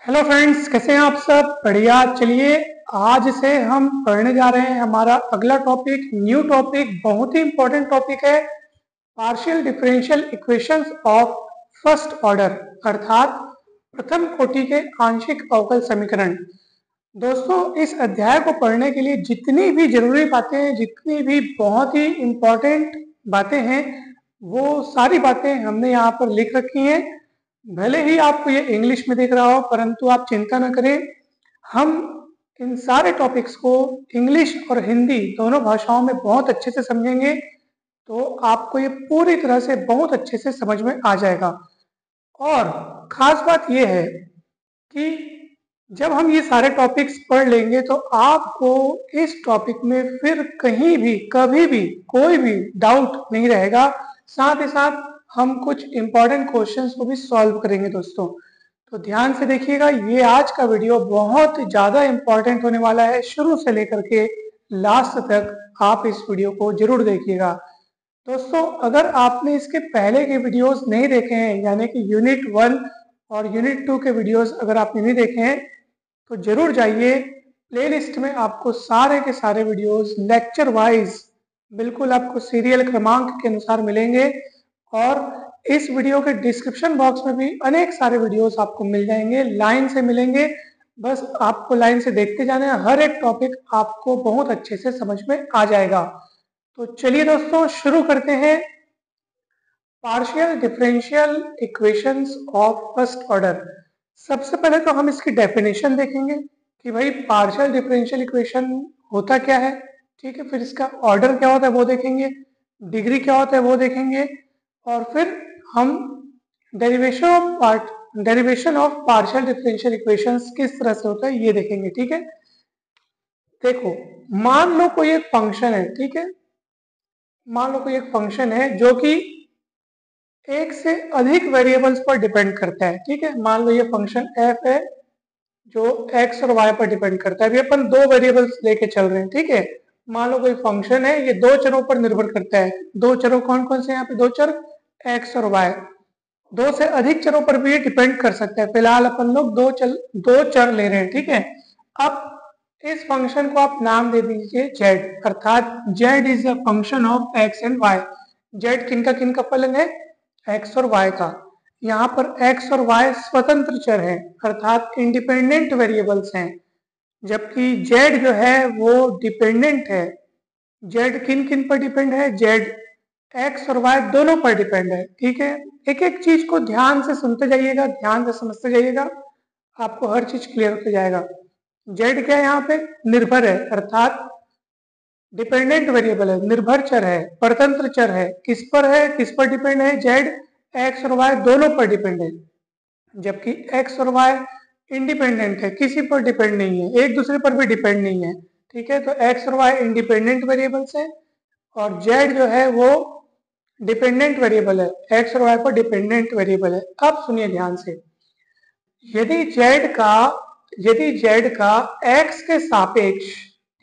Hello friends, कैसे हैं आप सब? बढ़िया। चलिए, आज से हम पढ़ने जा रहे हैं हमारा अगला टॉपिक, न्यू टॉपिक, बहुत ही इंपॉर्टेंट टॉपिक है, partial differential equations of first order, अर्थात प्रथम कोटि के आंशिक अवकल समीकरण। दोस्तों, इस अध्याय को पढ़ने के लिए जितनी भी जरूरी बातें हैं, जितनी भी बहुत ही इंपॉर्टेंट बातें हैं, वो सारी बातें हमने यहाँ पर लिख रखी हैं। भले ही आपको ये इंग्लिश में दिख रहा हो, परंतु आप चिंता न करें, हम इन सारे टॉपिक्स को इंग्लिश और हिंदी दोनों भाषाओं में बहुत अच्छे से समझेंगे, तो आपको ये पूरी तरह से बहुत अच्छे से समझ में आ जाएगा। और खास बात यह है कि जब हम ये सारे टॉपिक्स पढ़ लेंगे तो आपको इस टॉपिक में फिर कहीं भी कभी भी कोई भी डाउट नहीं रहेगा। साथ ही साथ हम कुछ इंपॉर्टेंट क्वेश्चंस को भी सॉल्व करेंगे दोस्तों। तो ध्यान से देखिएगा, ये आज का वीडियो बहुत ज्यादा इंपॉर्टेंट होने वाला है। शुरू से लेकर के लास्ट तक आप इस वीडियो को जरूर देखिएगा। दोस्तों, अगर आपने इसके पहले के वीडियोस नहीं देखे हैं, यानी कि यूनिट 1 और यूनिट 2 के वीडियोस अगर आपने नहीं देखे हैं, तो जरूर जाइए। प्लेलिस्ट में आपको सारे के सारे वीडियोस लेक्चर वाइज बिल्कुल आपको सीरियल क्रमांक के अनुसार मिलेंगे। और इस वीडियो के डिस्क्रिप्शन बॉक्स में भी अनेक सारे वीडियोस आपको मिल जाएंगे, लाइन से मिलेंगे। बस आपको लाइन से देखते जाना है, हर एक टॉपिक आपको बहुत अच्छे से समझ में आ जाएगा। तो चलिए दोस्तों, शुरू करते हैं। Partial differential equations of first order. सबसे पहले तो हम इसकी डेफिनेशन देखेंगे कि भाई पार्शियल डिफरेंशियल इक्वेशन होता क्या है। ठीक है, फिर इसका ऑर्डर क्या होता है वो देखेंगे, डिग्री क्या होता है वो देखेंगे, और फिर हम derivation of partial differential equations किस तरह से होता है ये देखेंगे। ठीक है, देखो, मान लो कोई एक फंक्शन है। ठीक है, मान लो कोई एक फंक्शन है जो कि एक से अधिक वेरिएबल्स पर डिपेंड करता है। ठीक है, मान लो ये फंक्शन f है जो x और y पर डिपेंड करता है। अभी अपन दो वेरिएबल्स लेके चल रहे हैं। ठीक है, मान लो कोई फंक्शन है, ये दो चरों पर निर्भर करता है। दो चरों कौन कौन से? यहाँ पे दो चर x और y। दो से अधिक चरों पर भी ये डिपेंड कर सकता है। फिलहाल अपन लोग दो चर ले रहे हैं। ठीक है, अब इस फंक्शन को आप नाम दे दीजिए z, अर्थात z is a function of x and y। z किनका फलन है? x और y का। यहाँ पर x और y स्वतंत्र चर हैं, अर्थात इंडिपेंडेंट वेरिएबल्स हैं, जबकि z जो है वो डिपेंडेंट है। z किन किन पर डिपेंड है? z x और y दोनों पर डिपेंड है। ठीक है, एक एक चीज को ध्यान से सुनते जाइएगा, ध्यान से समझते जाइएगा, आपको हर चीज क्लियर होते जाएगा। z क्या है? यहाँ पे निर्भर है, अर्थात डिपेंडेंट वेरिएबल है, निर्भर चर है, परतंत्र चर है। किस पर है? किस पर डिपेंड है? z x और y दोनों पर डिपेंड है, जबकि x और y इंडिपेंडेंट है, किसी पर डिपेंड नहीं है, एक दूसरे पर भी डिपेंड नहीं है। ठीक है, तो x और y इंडिपेंडेंट वेरिएबल्स है और z जो है वो डिपेंडेंट वेरिएबल है, x और y पर डिपेंडेंट वेरिएबल है। अब सुनिए ध्यान से, यदि z का x के सापेक्ष,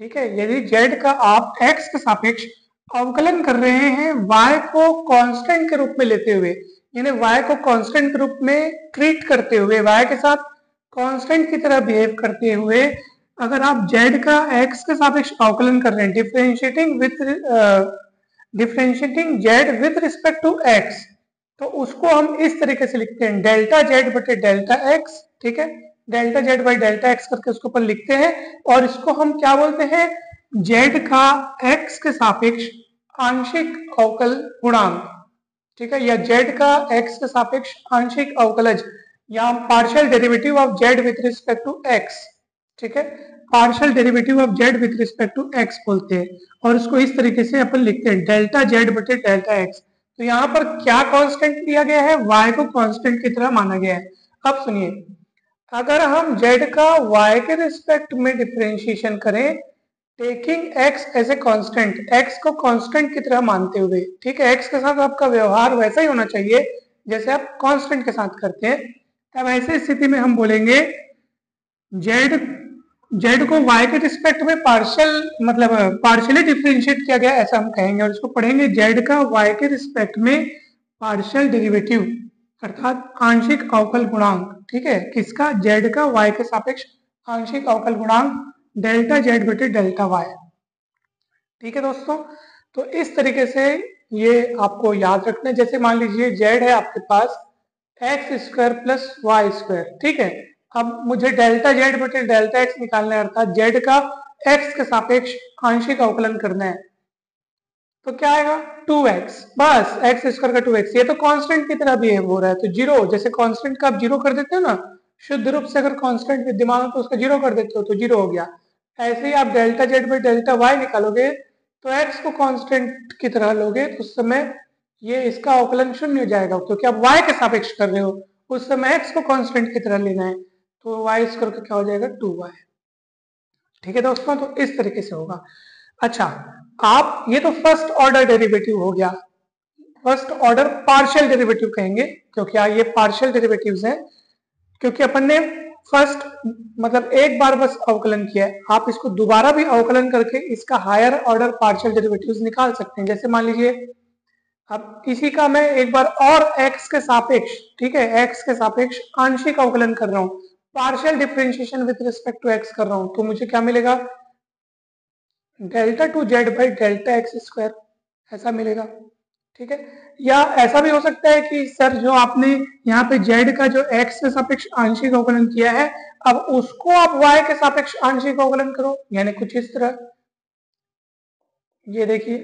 ठीक है, यदि z का आप x के सापेक्ष अवकलन कर रहे हैं y को कांस्टेंट के रूप में लेते हुए, यानी y को कांस्टेंट के रूप में ट्रीट करते हुए, y के साथ कांस्टेंट की तरह बिहेव करते हुए, अगर आप z का x के सापेक्ष अवकलन कर रहे हैं, differentiating z with respect to x, तो उसको हम इस तरीके से लिखते हैं, डेल्टा z बटे डेल्टा x। ठीक है, delta z by delta x करके उसको अपन लिखते हैं, और इसको हम क्या बोलते हैं? z का x के सापेक्ष आंशिक अवकल गुणांक। ठीक है, या z का x के सापेक्ष आंशिक अवकलज, या partial derivative of z with respect to x। ठीक है, partial derivative of z with respect to x बोलते हैं, और इसको इस तरीके से अपन लिखते हैं, डेल्टा z बटे डेल्टा x। तो यहाँ पर क्या कांस्टेंट लिया गया है? y को कांस्टेंट की तरह माना गया है। अब सुनिए, अगर हम z का y के रिस्पेक्ट में डिफरेंशिएशन करें, taking x as a constant, x को कांस्टेंट की तरह मानते हुए, ठीक है, x के साथ आपका व्यवहार वैसा ही होना चाहिए जैसे आप कांस्टेंट के साथ करते हैं। तब ऐसी स्थिति में हम बोलेंगे z को y के रिस्पेक्ट में पार्शियली डिफरेंशिएट किया गया, ऐसा हम कहेंगे, और इसको पढ़ेंगे z का y के रिस्पेक्ट में पार्शियल डेरिवेटिव। अर्थात आंशिक अवकल गुणांक, ठीक है, किसका, जेड का वाई के सापेक्ष आंशिक अवकल गुणांक डेल्टा जेड बटे डेल्टा वाई। ठीक है दोस्तों, तो इस तरीके से ये आपको याद रखना है। जैसे मान लीजिए जेड है आपके पास X square plus Y square, ठीक है। अब मुझे डेल्टा जेड बटे डेल्टा एक्स निकालना है, अर्थात जेड का एक्स के सापेक्ष आंशिक अवकलन करना है। तो क्या आएगा, 2x, बस एक्स स्क्वायर का 2x। ये तो कांस्टेंट की तरह बिहेव हो रहा है, तो जीरो, जैसे कांस्टेंट का आप जीरो कर देते हो ना, शुद्ध रूप से अगर कांस्टेंट विद्यमान हो तो उसका जीरो कर देते हो तो जीरो हो गया। ऐसे ही आप delta Z by delta Y निकालोगे तो x को कांस्टेंट की तरह लोगे तो उस समय ये इसका अवकलन शून्य हो जाएगा, क्योंकि आप y के सापेक्ष कर रहे हो। उस समय x को कांस्टेंट की तरह लेना है, तो वाई स्क्वायर का क्या हो जाएगा, 2y। ठीक है दोस्तों, तो इस तरीके से होगा। अच्छा, आप ये तो फर्स्ट ऑर्डर डेरिवेटिव हो गया, फर्स्ट ऑर्डर पार्शियल डेरिवेटिव कहेंगे, क्योंकि ये पार्शियल डेरिवेटिव्स हैं, क्योंकि अपन ने फर्स्ट मतलब एक बार बस अवकलन किया है। आप इसको दोबारा भी अवकलन करके इसका हायर ऑर्डर पार्शियल डेरिवेटिव्स निकाल सकते हैं। जैसे मान लीजिए अब इसी का मैं एक बार और x के सापेक्ष, ठीक है, x के सापेक्ष आंशिक अवकलन कर रहा हूं, partial differentiation with respect to x कर रहा हूं, तो मुझे क्या मिलेगा, delta two Z by delta X square, ऐसा मिलेगा। ठीक है, या ऐसा भी हो सकता है कि सर जो आपने यहाँ पे जेड का जो एक्स के सापेक्ष आंशिक अवकलन किया है, अब उसको आप वाई के सापेक्ष आंशिक अवकलन करो, यानी कुछ इस तरह। ये देखिए,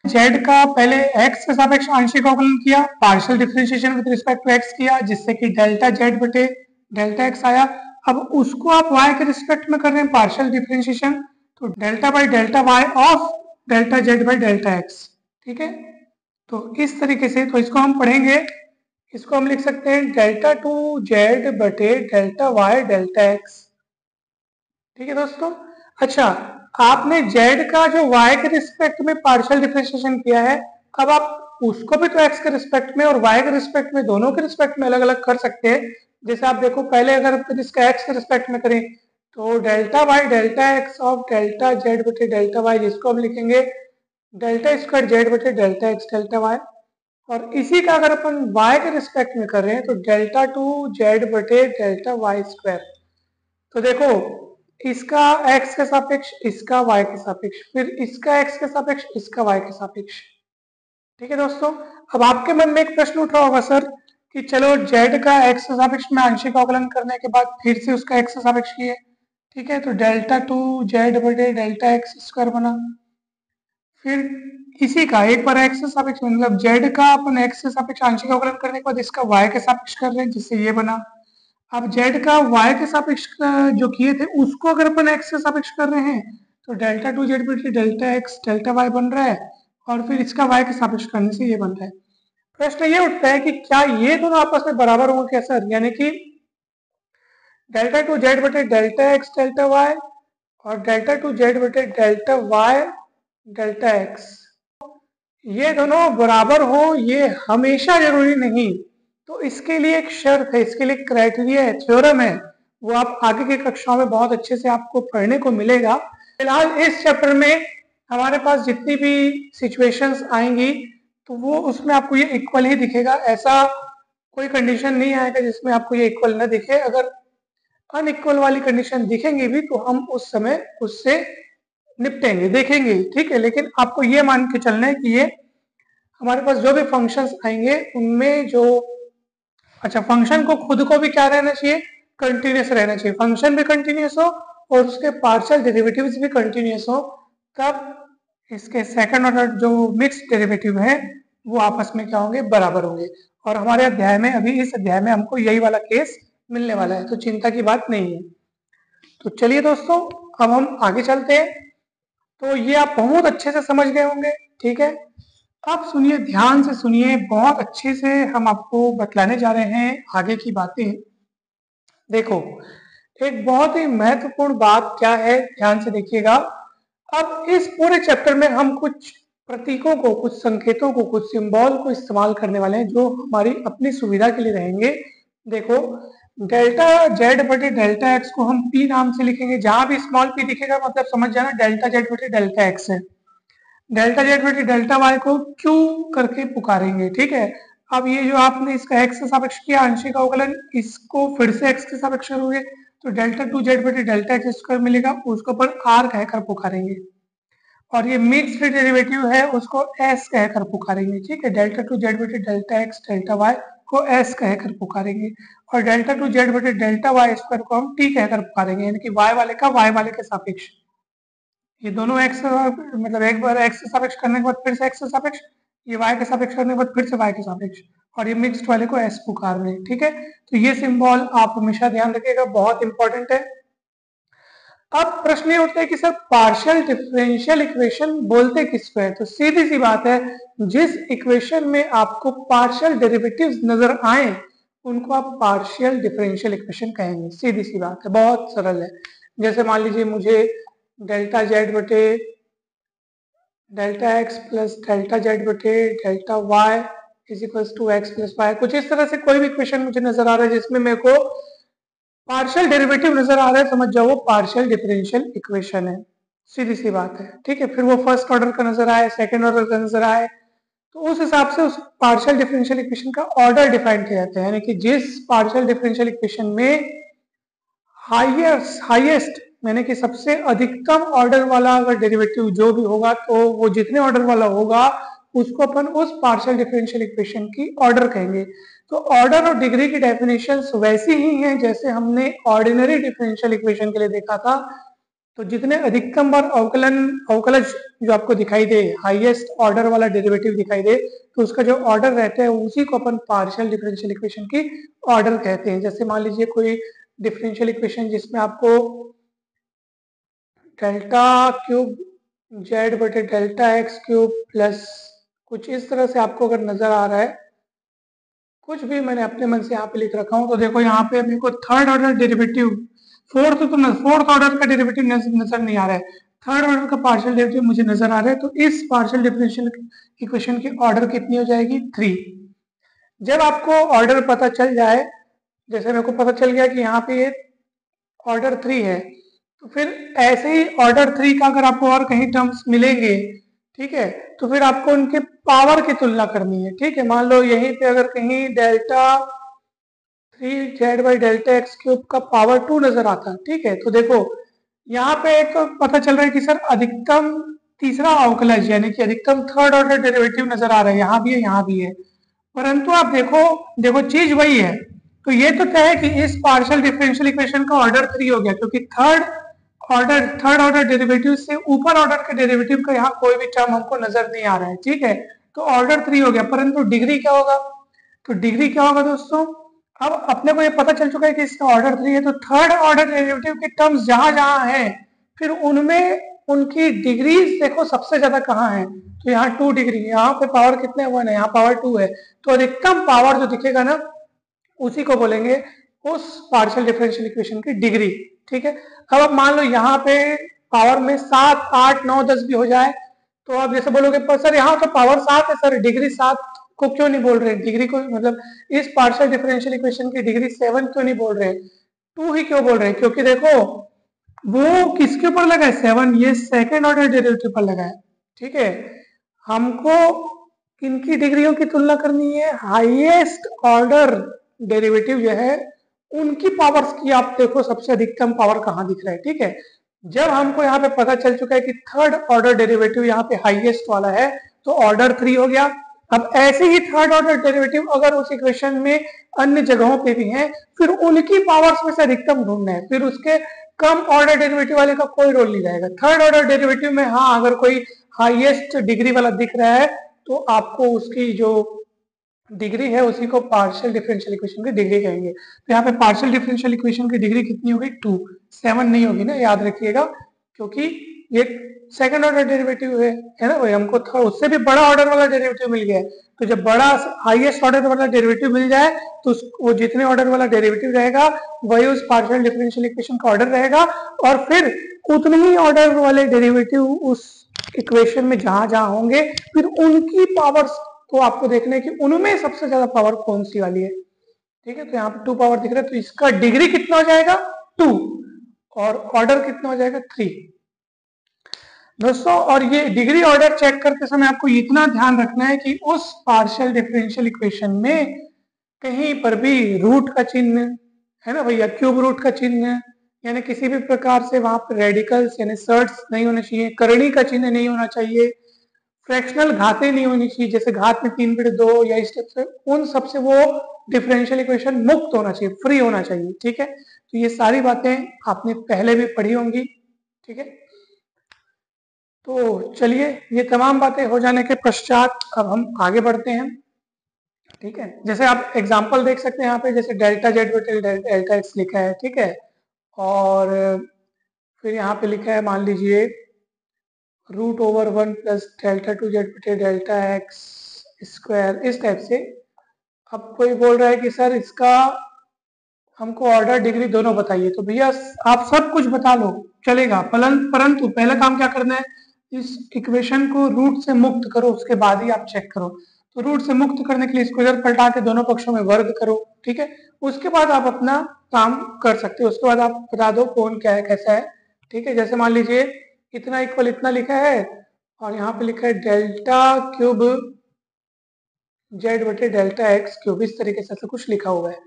जेड का पहले एक्स के सापेक्ष आंशिक अवकलन किया, partial differentiation with respect to X किया, जिससे कि डेल्टा जेड बटे डेल्टा एक्स आया। अब उसको आप वाई के रिस्पेक्ट में कर रहे हैं पार्शियल डिफरेंशिएशन, तो delta by delta Y of delta Z by delta X. ठीक है, तो इस तरीके से, तो इसको हम पढ़ेंगे, इसको हम लिख सकते हैं डेल्टा टू जेड बटे डेल्टा वाई डेल्टा एक्स। ठीक है दोस्तों। अच्छा, आपने z का जो y के रिस्पेक्ट में पार्शियल डिफरेंशिएशन किया है, अब आप उसको भी तो x के रिस्पेक्ट में और y के रिस्पेक्ट में, दोनों के रिस्पेक्ट में अलग अलग कर सकते हैं। जैसे आप देखो, पहले अगर इसका x के रिस्पेक्ट में करें तो delta Y delta X of delta Z बटे डेल्टा वाई, जिसको हम लिखेंगे डेल्टा स्क्वायर जेड बटे डेल्टा एक्स डेल्टा वाई। और इसी का अगर अपन y के रिस्पेक्ट में कर रहे हैं तो डेल्टा टू जेड बटे डेल्टा वाई स्क्वायर। तो देखो, इसका x के सापेक्ष, इसका y के सापेक्ष, फिर इसका x के सापेक्ष, इसका y के सापेक्ष। ठीक है दोस्तों, अब आपके मन में एक प्रश्न उठ रहा होगा सर कि चलो z का x के सापेक्ष में आंशिक अवकलन करने के बाद फिर से उसका x के सापेक्ष किए, ठीक है, तो डेल्टा टू जेड बटे डेल्टा एक्स स्क्वायर बना। फिर इसी का एक बार x के सापेक्ष, मतलब z का अपन x के सापेक्ष आंशिक अवकलन करने के बाद इसका y के सापेक्ष कर रहे हैं, जिससे ये बना। अब z का y के सापेक्ष जो किए थे उसको अगर अपन x के सापेक्ष कर रहे हैं तो डेल्टा टू जेड बटे डेल्टा एक्स डेल्टा वाई बन रहा है, और फिर इसका y के सापेक्ष करने से ये बन रहा है। प्रश्न ये उठता है कि क्या ये दोनों आपस में बराबर होंगे क्या सर, यानी कि डेल्टा टू जेड बटे डेल्टा एक्स डेल्टा वाई और डेल्टा टू जेड बटे डेल्टा वाई डेल्टा एक्स, ये दोनों बराबर हो ये हमेशा जरूरी नहीं। तो इसके लिए एक शर्त है, इसके लिए क्राइटेरिया है, थ्योरम है, वो आप आगे की कक्षाओं में बहुत अच्छे से आपको पढ़ने को मिलेगा। फिलहाल इस चैप्टर में हमारे पास जितनी भी सिचुएशंस आएंगी तो वो उसमें आपको ये इक्वल ही दिखेगा, ऐसा कोई कंडीशन नहीं आएगा जिसमें आपको ये इक्वल ना दिखे। अगर अनइक्वल वाली कंडीशन दिखेंगी भी तो हम उस समय उससे निपटेंगे, देखेंगे, ठीक है। लेकिन आपको ये मान के चलना है कि ये हमारे पास जो भी फंक्शंस आएंगे उनमें जो, अच्छा, फंक्शन को खुद को भी क्या रहना चाहिए, कंटिन्यूस रहना चाहिए, फंक्शन भी कंटिन्यूस हो और उसके पार्शियल डेरिवेटिव्स भी कंटिन्यूस हो, तब इसके सेकंड ऑर्डर जो मिक्स डेरिवेटिव है वो आपस में क्या होंगे, बराबर होंगे। और हमारे अध्याय में, अभी इस अध्याय में हमको यही वाला केस मिलने वाला है, तो चिंता की बात नहीं है। तो चलिए दोस्तों, अब हम आगे चलते हैं। तो ये आप बहुत अच्छे से समझ गए होंगे, ठीक है। अब सुनिए, ध्यान से सुनिए, बहुत अच्छे से हम आपको बतलाने जा रहे हैं आगे की बातें। देखो, एक बहुत ही महत्वपूर्ण बात क्या है, ध्यान से देखिएगा। अब इस पूरे चैप्टर में हम कुछ प्रतीकों को, कुछ संकेतों को, कुछ सिंबल को इस्तेमाल करने वाले हैं जो हमारी अपनी सुविधा के लिए रहेंगे। देखो, डेल्टा जेड बटे डेल्टा एक्स को हम पी नाम से लिखेंगे, जहां भी स्मॉल पी दिखेगा मतलब समझ जाना डेल्टा जेड बटे डेल्टा एक्स है। डेल्टा जेड बटे डेल्टा वाई को क्यू करके पुकारेंगे, ठीक है। अब ये जो आपने इसका एक्स से सापेक्ष किया आंशिक अवकलन, इसको फिर से एक्स के सापेक्ष करोगे तो डेल्टा टू जेड बटे डेल्टा एक्स स्क्वायर मिलेगा, उसको पर आर कहकर पुकारेंगे। और ये मिक्स्ड डेरिवेटिव है, उसको एस कहकर पुकारेंगे, ठीक है। डेल्टा टू जेड बटे डेल्टा एक्स डेल्टा वाई को एस कहकर पुकारेंगे, और डेल्टा टू जेड बटे डेल्टा वाई स्क्वायर को हम टी कहकर पुकारेंगे, यानी कि वाई वाले का वाई वाले के सापेक्ष। ये दोनों एक्स मतलब एक बार एक्स से सापेक्ष करने के बाद फिर से एक्स से सापेक्ष, ये वाई के सापेक्ष करने के बाद फिर से वाई के सापेक्ष, और ये मिक्स्ड वाले को एस पुकार रहे हैं, ठीक है। तो ये सिंबल आप हमेशा ध्यान रखिएगा, बहुत इंपॉर्टेंट है। अब प्रश्न ये उठता है कि सर पार्शियल डिफरेंशियल इक्वेशन बोलते किसको है? तो सीधी सी बात है, जिस इक्वेशन में आपको पार्शियल डेरिवेटिव्स नजर आए उनको आप पार्शियल डिफरेंशियल इक्वेशन कहेंगे, सीधी सी बात है, बहुत सरल है। जैसे मान लीजिए मुझे डेल्टा जेड बटे delta X plus delta Z बटे delta Y is equal to X plus Y, कुछ इस तरह से कोई भी इक्वेशन मुझे नजर आ रहा है जिसमें मेरे को पार्शियल डेरिवेटिव नजर आ रहा है, समझ जाओ वो पार्शियल डिफरेंशियल इक्वेशन है, सीधी सी बात है, ठीक है। फिर वो फर्स्ट ऑर्डर का नजर आए, सेकंड ऑर्डर का नजर आए, तो उस हिसाब से उस पार्शियल डिफरेंशियल इक्वेशन का ऑर्डर डिफाइन किया जाता है, यानी कि जिस पार्शियल डिफरेंशियल इक्वेशन में हाईएस्ट यानी कि सबसे अधिकतम ऑर्डर वाला अगर डेरिवेटिव जो भी होगा, तो वो जितने ऑर्डर वाला होगा उसको अपन उस पार्शियल डिफरेंशियल इक्वेशन की ऑर्डर कहेंगे। तो ऑर्डर और डिग्री की डेफिनेशंस वैसी ही हैं जैसे हमने ऑर्डिनरी डिफरेंशियल इक्वेशन के लिए देखा था। तो जितने अधिकतम बार अवकलज जो आपको दिखाई दे, हाईएस्ट ऑर्डर वाला डेरिवेटिव दिखाई दे, तो उसका जो ऑर्डर रहता है उसी को अपन पार्शियल डिफरेंशियल इक्वेशन की ऑर्डर कहते हैं। जैसे मान लीजिए कोई डिफरेंशियल इक्वेशन जिसमें आपको डेल्टा क्यूब जेड बटे डेल्टा एक्स क्यूब प्लस कुछ इस तरह से आपको अगर नजर आ रहा है, कुछ भी मैंने अपने मन से यहाँ पे लिख रखा हूँ, तो देखो यहाँ पे मेरे को third order derivative, fourth order का डेरिवेटिव नजर नहीं आ रहा है, थर्ड ऑर्डर का पार्शियल डेरिवेटिव मुझे नजर आ रहा है। तो इस पार्शियल डिफरेंशियल इक्वेशन की ऑर्डर कितनी हो जाएगी? 3। जब आपको ऑर्डर पता चल जाए, जैसे मेरे को पता चल गया कि यहाँ पे ये ऑर्डर 3 है, तो फिर ऐसे ही ऑर्डर 3 का अगर आपको और कहीं टर्म्स मिलेंगे, ठीक है, तो फिर आपको उनके पावर की तुलना करनी है, ठीक है। मान लो यहीं पे अगर कहीं delta 3 Z by delta x cube का पावर 2 नजर आता है, ठीक है, तो देखो यहाँ पे एक पता चल रहा है कि सर अधिकतम तीसरा अवकलज यानी कि अधिकतम थर्ड ऑर्डर डेरिवेटिव नजर आ रहा है, यहाँ भी है यहाँ भी है, परंतु आप देखो चीज वही है। तो ये तो तय है कि इस पार्शियल डिफरेंशियल इक्वेशन का ऑर्डर 3 हो गया, क्योंकि थर्ड ऑर्डर डेरिवेटिव से ऊपर ऑर्डर के डेरिवेटिव का यहाँ कोई भी टर्म हमको नजर नहीं आ रहा है, ठीक है। तो ऑर्डर 3 हो गया, परंतु डिग्री क्या होगा? तो डिग्री क्या होगा दोस्तों? अब अपने को ये पता चल चुका है कि इसका ऑर्डर 3 है, तो थर्ड ऑर्डर डेरिवेटिव के टर्म्स जहां जहां है फिर उनमें उनकी डिग्रीज देखो सबसे ज्यादा कहाँ है, तो यहाँ 2 डिग्री, यहाँ पे पावर कितने 1 है, यहाँ पावर 2 है, तो अधिकतम पावर जो दिखेगा ना उसी को बोलेंगे उस पार्शियल डिफरेंशियल इक्वेशन की डिग्री, ठीक है। अब मान लो यहाँ पे पावर में 7 8 9 10 भी हो जाए, तो आप जैसे बोलोगे पर सर यहाँ तो पावर 7 है, सर डिग्री 7 को क्यों नहीं बोल रहे? डिग्री को मतलब इस पार्शियल डिफरेंशियल इक्वेशन की डिग्री 7 क्यों नहीं बोल रहे, 2 ही क्यों बोल रहे हैं? क्योंकि देखो वो किसके ऊपर लगा है 7, ये सेकेंड ऑर्डर डेरिवेटिव पर लगा है, ठीक है। हमको किनकी डिग्रियों की तुलना करनी है? हाईएस्ट ऑर्डर डेरिवेटिव जो है उनकी पावर्स की। आप देखो सबसे अधिकतम पावर कहाँ दिख रहा है, ठीक है। जब हमको यहाँ पे पता चल चुका है कि थर्ड ऑर्डर डेरिवेटिव यहाँ पे हाईएस्ट वाला है, तो ऑर्डर 3 हो गया। अब ऐसे ही थर्ड ऑर्डर डेरिवेटिव अगर उस इक्वेशन में अन्य जगहों पे भी हैं, फिर उनकी पावर्स में से अधिकतम ढूंढना है, फिर उसके कम ऑर्डर डेरिवेटिव वाले का कोई रोल नहीं रहेगा। थर्ड ऑर्डर डेरिवेटिव में हाँ अगर कोई हाईएस्ट डिग्री वाला दिख रहा है तो आपको उसकी जो डिग्री है उसी को पार्शियल डिफरेंशियल इक्वेशन की डिग्री कहेंगे। तो यहाँ पे पार्शियल डिफरेंशियल इक्वेशन की डिग्री कितनी होगी? 2, 7 नहीं होगी ना, याद रखिएगा, क्योंकि ये सेकंड ऑर्डर डेरिवेटिव है ना, वही हमको उससे भी बड़ा ऑर्डर वाला डेरिवेटिव मिल गया है। तो जब बड़ा हाईएस्ट ऑर्डर वाला डेरिवेटिव मिल जाए तो वो जितने ऑर्डर वाला डेरिवेटिव रहेगा वही उस पार्शियल डिफरेंशियल इक्वेशन का ऑर्डर रहेगा, और फिर उतने ही ऑर्डर वाले डेरिवेटिव उस इक्वेशन में जहां जहां होंगे फिर उनकी पावर्स को आपको देखना है कि उनमें सबसे ज्यादा पावर कौन सी वाली है, ठीक है। तो यहाँ पे 2 पावर दिख रहा है, तो इसका डिग्री कितना हो जाएगा? 2, और ऑर्डर कितना हो जाएगा? 3। दोस्तों, और ये डिग्री ऑर्डर चेक करते समय आपको इतना ध्यान रखना है कि उस पार्शियल डिफरेंशियल इक्वेशन में कहीं पर भी रूट का चिन्ह है ना भैया, क्यूब रूट का चिन्ह, यानी किसी भी प्रकार से वहां पर रेडिकल्स यानी सर्ट्स नहीं होने चाहिए, करणी का चिन्ह नहीं होना चाहिए, फ्रैक्शनल घातें नहीं होनी चाहिए, जैसे घात में 3/2 या इस टाइप से, उन सबसे वो डिफरेंशियल इक्वेशन मुक्त होना चाहिए, फ्री होना चाहिए। ठीक है, तो ये सारी बातें आपने पहले भी पढ़ी होंगी। ठीक है, तो चलिए, ये तमाम बातें हो जाने के पश्चात अब हम आगे बढ़ते हैं। ठीक है, जैसे आप एग्जांपल देख सकते हैं यहाँ पे, जैसे डेल्टा जेड बटे डेल्टा एक्स लिखा है। ठीक है, और फिर यहाँ पे लिखा है, मान लीजिए √1 प्लस डेल्टा टू जेड बटे डेल्टा एक्स स्क्वायर, इस टाइप से। अब कोई बोल रहा है कि सर इसका हमको ऑर्डर डिग्री दोनों बताइए, तो भैया आप सब कुछ बता लो चलेगा, परंतु पहला काम क्या करना है, इस इक्वेशन को रूट से मुक्त करो, उसके बाद ही आप चेक करो। तो रूट से मुक्त करने के लिए इसको इधर पलटा के दोनों पक्षों में वर्ग करो। ठीक है, उसके बाद आप अपना काम कर सकते हो, उसके बाद आप बता दो कौन क्या है कैसा है। ठीक है, जैसे मान लीजिए इतना इक्वल इतना लिखा है, और यहाँ पे लिखा है डेल्टा क्यूब जेड बटे डेल्टा एक्स क्यूब, इस तरीके से ऐसा कुछ लिखा हुआ है।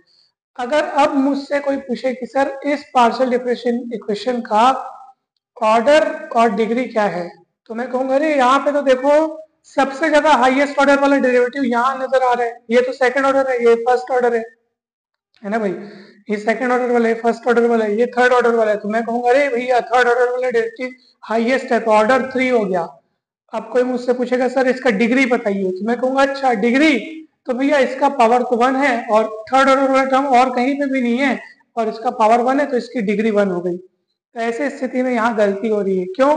अगर अब मुझसे कोई पूछे कि सर इस पार्शियल डिफरेंशियल इक्वेशन का ऑर्डर और डिग्री क्या है, तो मैं कहूंगा अरे यहाँ पे तो देखो सबसे ज्यादा हाईएस्ट ऑर्डर वाला डेरिवेटिव यहाँ नजर आ रहा है, ये तो सेकंड ऑर्डर है, ये फर्स्ट ऑर्डर है ना भाई, ये सेकंड ऑर्डर वाला है, फर्स्ट ऑर्डर वाला है, ये थर्ड ऑर्डर वाला है। तो मैं कहूंगा अरे भैया थर्ड ऑर्डर वाला डेरिवेटिव हाईएस्ट है, तो ऑर्डर 3 हो गया। अब कोई मुझसे पूछेगा सर इसका डिग्री बताइए, तो मैं कहूंगा अच्छा डिग्री, तो भैया इसका पावर तो 1 है, और थर्ड ऑर्डर वाला टर्म और कहीं पे भी नहीं है, और इसका पावर 1 है, तो इसकी डिग्री 1 हो गई। तो ऐसे स्थिति में यहाँ गलती हो रही है, क्यों?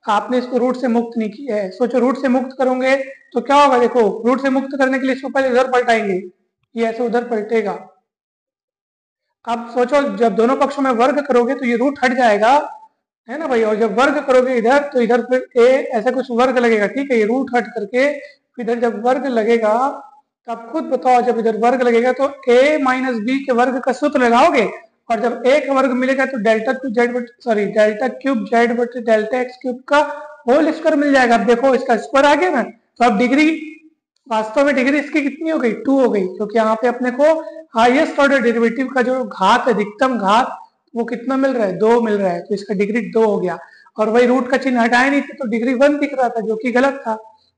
आपने इसको रूट से मुक्त नहीं किया है। सोचो रूट से मुक्त करोगे तो क्या होगा, देखो रूट से मुक्त करने के लिए इसको पहले इधर पलटाएंगे, ये ऐसे उधर पलटेगा। अब सोचो जब दोनों पक्षों में वर्ग करोगे तो ये रूट हट जाएगा, है ना भाई, और जब वर्ग करोगे इधर तो इधर फिर ए ऐसा कुछ वर्ग लगेगा। ठीक है, ये रूट हट करके इधर जब वर्ग लगेगा, तो आप खुद बताओ जब इधर वर्ग लगेगा तो a माइनस बी के वर्ग का सूत्र लगाओगे, और जब a का वर्ग मिलेगा तो डेल्टा क्यूब जेड बटे डेल्टा एक्स क्यूब का होल स्क्वायर मिल जाएगा। अब देखो इसका स्क्वायर आ गया ना, तो अब डिग्री, वास्तव में डिग्री इसकी कितनी हो गई, 2 हो गई, क्योंकि यहाँ पे अपने को हाईएस्ट ऑर्डर डेरिवेटिव का जो घात है, अधिकतम घात, वो कितना मिल रहा है, 2 मिल रहा है, तो इसका डिग्री 2 हो गया। और वही रूट का चिन्ह हटाया नहीं थे तो डिग्री 1 दिख रहा था, जो कि गलत था।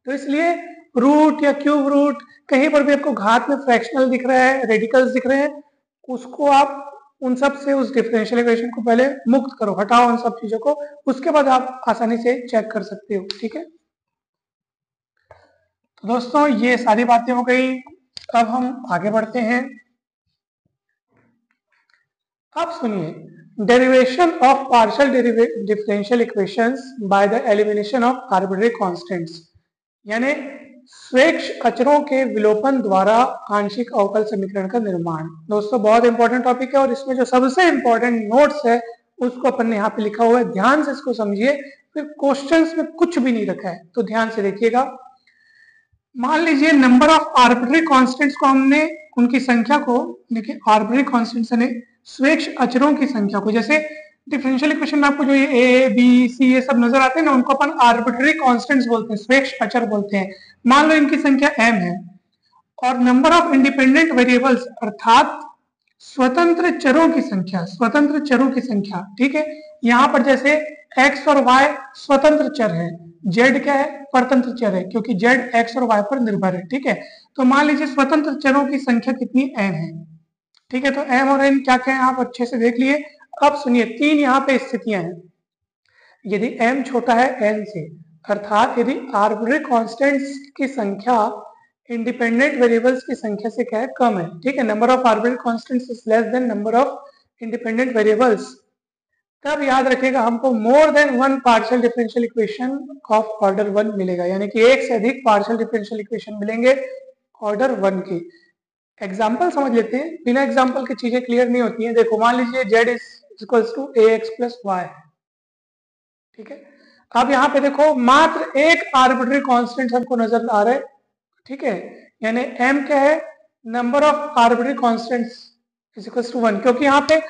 तो इसलिए रूट या क्यूब रूट कहीं पर भी आपको घात में फ्रैक्शनल दिख रहा है, रेडिकल्स दिख रहे हैं, उसको आप उन सब से उस डिफरेंशियल इक्वेशन को पहले मुक्त करो, हटाओ उन सब चीजों को, उसके बाद आप आसानी से चेक कर सकते हो। ठीक है, तो दोस्तों ये सारी बातें हो गई, अब हम आगे बढ़ते हैं। अब सुनिए, derivation of partial differential equations by the elimination of arbitrary constants, यानी स्वेच्छ अचरों के विलोपन द्वारा आंशिक अवकल समीकरण का निर्माण। दोस्तों बहुत इंपॉर्टेंट टॉपिक है, और इसमें जो सबसे इंपॉर्टेंट नोट्स है उसको अपन ने यहाँ पे लिखा हुआ है, ध्यान से इसको समझिए, फिर क्वेश्चंस में कुछ भी नहीं रखा है, तो ध्यान से देखिएगा। मान लीजिए नंबर ऑफ आर्बिट्ररी कांस्टेंट्स को हमने, उनकी संख्या को, देखिए आर्बिट्ररी कांस्टेंट्स यानी स्वेच्छ अचरों की संख्या को, जैसे डिफरेंशियल इक्वेशन में आपको जो ये ए बी सी ये सब नजर आते हैं ना, उनको अपन आर्बिट्ररी कांस्टेंट्स बोलते हैं, स्वेच्छ अचर बोलते हैं। मान लो इनकी संख्या m है, और नंबर ऑफ इंडिपेंडेंट वेरिएबल्स अर्थात स्वतंत्र चरों की संख्या, स्वतंत्र चरों की संख्या, ठीक है, यहाँ पर जैसे x और y स्वतंत्र चर है, z क्या है, परतंत्र चर है, क्योंकि z x और y पर निर्भर है। ठीक है, तो मान लीजिए स्वतंत्र चरों की संख्या कितनी m है। ठीक है, तो m और n क्या क्या है आप अच्छे से देख लिए। अब सुनिए, 3 यहाँ पे स्थितियां हैं, यदि m छोटा है n से, अर्थात यदि आर्बिट्ररी कांस्टेंट्स की संख्या इंडिपेंडेंट वेरिएबल्स की संख्या से क्या है, कम है। ठीक है, number of arbitrary constants is less than number of independent variables, तब याद रखिएगा हमको more than one partial differential equation of order 1 मिलेगा, यानी कि एक से अधिक पार्शियल डिफरेंशियल इक्वेशन मिलेंगे ऑर्डर 1 के। एग्जाम्पल समझ लेते हैं, बिना एग्जाम्पल की चीजें क्लियर नहीं होती हैं। देखो मान लीजिए z is equals to ax plus Y, ठीक है, अब यहाँ पे देखो मात्र एक आर्बिट्ररी कांस्टेंट हमको नजर आ रहा है। ठीक है, यानी m क्या है, number of arbitrary constants is equals to 1, क्योंकि यहाँ पे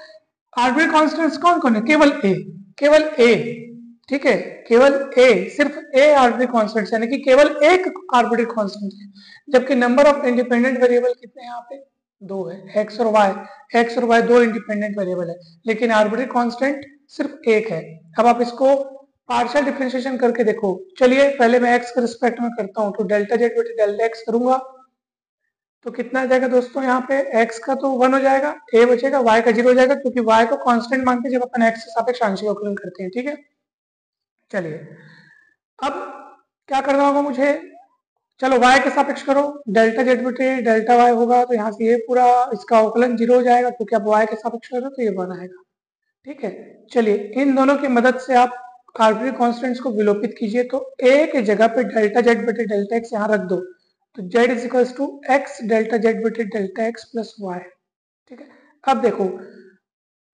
आर्बिट्ररी कांस्टेंट्स कौन कौन है, केवल a, केवल a, ठीक है, केवल ए, सिर्फ ए आर्बिट्री कांस्टेंट यानी कि केवल एक आर्बिट्री कांस्टेंट है, जबकि नंबर ऑफ इंडिपेंडेंट वेरिएबल कितने हैं यहाँ पे, दो है, एक्स और वाई। एक्स और वाई दो इंडिपेंडेंट वेरिएबल है, लेकिन आर्बिट्री कांस्टेंट सिर्फ एक है। अब आप इसको पार्शियल डिफरेंशिएशन करके देखो। चलिए पहले मैं एक्स के रिस्पेक्ट में करता हूँ, तो डेल्टा जेड बटे डेल्टा एक्स करूंगा तो कितना आ जाएगा दोस्तों, यहाँ पे x का तो 1 हो जाएगा, a बचेगा, y का 0 हो जाएगा, क्योंकि y को कांस्टेंट मानते हैं जब अपन x के सापेक्ष आंशिक अवकलन करते हैं। ठीक है, चलिए अब क्या करना होगा मुझे, चलो y के सापेक्ष करो, डेल्टा जेड बटे डेल्टा y होगा, तो यहाँ से ये पूरा इसका अवकलन 0 हो जाएगा, क्योंकि आप y के सापेक्ष करो तो ये 1 आएगा। ठीक है, चलिए इन दोनों की मदद से आप आर्बिट्री कांस्टेंट्स को विलोपित कीजिए, तो a के जगह पे डेल्टा जेड बटे डेल्टा x यहाँ रख दो, तो z is equals to X delta Z बटे डेल्टा एक्स प्लस वाई। ठीक है, अब देखो,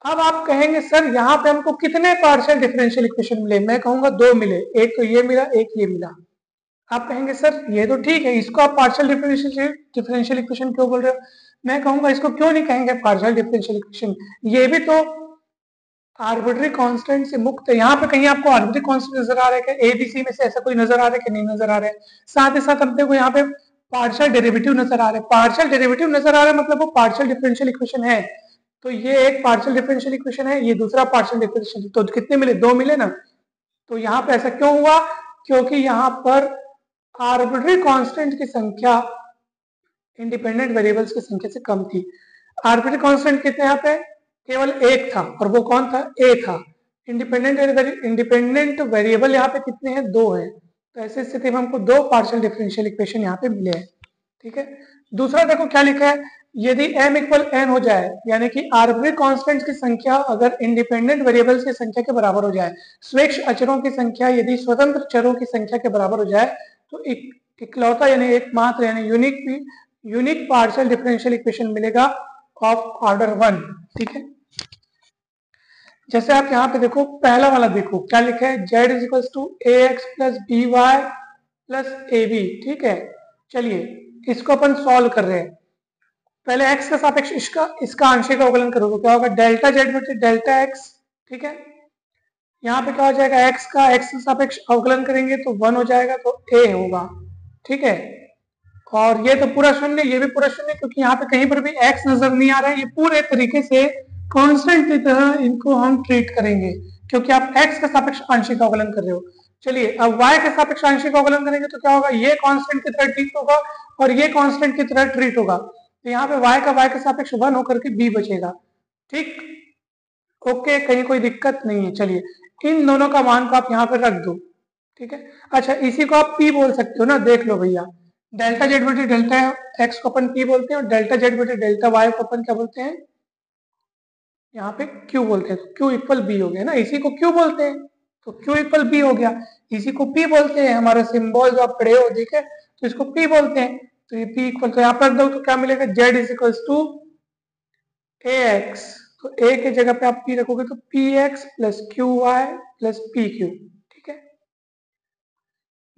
अब आप कहेंगे सर यहाँ पे हमको कितने पार्शियल डिफरेंशियल इक्वेशन मिले, मैं कहूंगा दो मिले, एक तो ये मिला, एक ये मिला। आप कहेंगे सर ये तो ठीक है, इसको आप पार्शियल डिफरेंशियल इक्वेशन क्यों बोल रहे हो, मैं कहूंगा इसको क्यों नहीं कहेंगे पार्शियल डिफरेंशियल इक्वेशन, ये भी तो आर्बिट्री कांस्टेंट से मुक्त है। यहाँ पे कहीं आपको आर्बिट्री कांस्टेंट नजर आ रहा है क्या, एबीसी में से ऐसा कोई नजर आ रहा है कि नहीं नजर आ रहा है। साथ ही साथ अपने को यहाँ पे पार्शियल डेरिवेटिव नजर आ रहे हैं, पार्शियल डेरिवेटिव नजर आ रहा है मतलब वो पार्शियल डिफरेंशियल इक्वेशन है। तो ये एक पार्शियल डिफरेंशियल इक्वेशन है, ये दूसरा पार्शियल डिफरेंशियल, तो कितने मिले, दो मिले ना। तो यहाँ पे ऐसा क्यों हुआ, क्योंकि यहाँ पर आर्बिट्री कांस्टेंट की संख्या इंडिपेंडेंट वेरिएबल्स की संख्या से कम थी। आर्बिट्री कांस्टेंट कितने यहाँ पे, केवल एक था, और वो कौन था, ए था। इंडिपेंडेंट वेरिएबल यहाँ पे कितने हैं, दो है। तो ऐसी स्थिति में हमको दो पार्शियल डिफरेंशियल इक्वेशन यहाँ पे मिले हैं। ठीक है, दूसरा देखो क्या लिखा है, यदि m इक्वल n हो जाए, यानी कि आर्बिट्री कांस्टेंट्स की संख्या अगर इंडिपेंडेंट वेरिएबल्स की संख्या के बराबर हो जाए, स्वेच्छ अचरों की संख्या यदि स्वतंत्र चरों की संख्या के बराबर हो जाए, तो इकलौता यानी एकमात्र यानी यूनिक पार्शियल डिफरेंशियल इक्वेशन मिलेगा ऑफ ऑर्डर 1। ठीक है, जैसे आप यहाँ पे देखो, पहला वाला देखो क्या लिखा है, z is equal to A X plus B Y plus A B. ठीक है, चलिए इसको अपन सॉल्व कर रहे हैं। पहले x का सापेक्ष इसका आंशिक अवकलन करोगे, क्या होगा, डेल्टा जेड बटे डेल्टा एक्स। ठीक है, यहाँ पे क्या हो जाएगा, x का x का सापेक्ष अवकलन करेंगे तो 1 हो जाएगा, तो a होगा। ठीक है, और ये तो पूरा शून्य, ये भी पूरा शून्य, क्योंकि यहाँ पे कहीं पर भी x नजर नहीं आ रहा है। ये पूरे तरीके से कांस्टेंट की तरह इनको हम ट्रीट करेंगे, क्योंकि आप x का सापेक्ष आंशिक अवकलन कर रहे हो। चलिए अब y के सापेक्ष आंशिक अवकलन करेंगे तो क्या होगा, ये कांस्टेंट की तरह ट्रीट होगा और ये कांस्टेंट की तरह ट्रीट होगा, तो यहाँ पे y के सापेक्ष 1 होकर के b बचेगा। ठीक, ओके, कहीं कोई दिक्कत नहीं है। चलिए इन दोनों का मान को आप यहाँ पे रख दो। ठीक है, अच्छा इसी को आप p बोल सकते हो ना, देख लो भैया, डेल्टा जेड बटे डेल्टा एक्स को अपन p बोलते हैं और डेल्टा जेड बटे डेल्टा वाई को अपन क्या बोलते हैं, यहाँ पे q बोलते हैं। तो q इक्वल b हो गया ना, इसी को q बोलते हैं, तो q इक्वल b हो गया। इसी को p बोलते हैं, हमारा सिंबल जो आप पढ़े हो देखे, तो इसको p बोलते हैं। तो ये p इक्वल, तो यहाँ पर रख दो तो क्या मिलेगा, z is equal to A X, तो a के जगह पे आप p रखोगे तो P X plus Q Y plus P Q. ठीक है,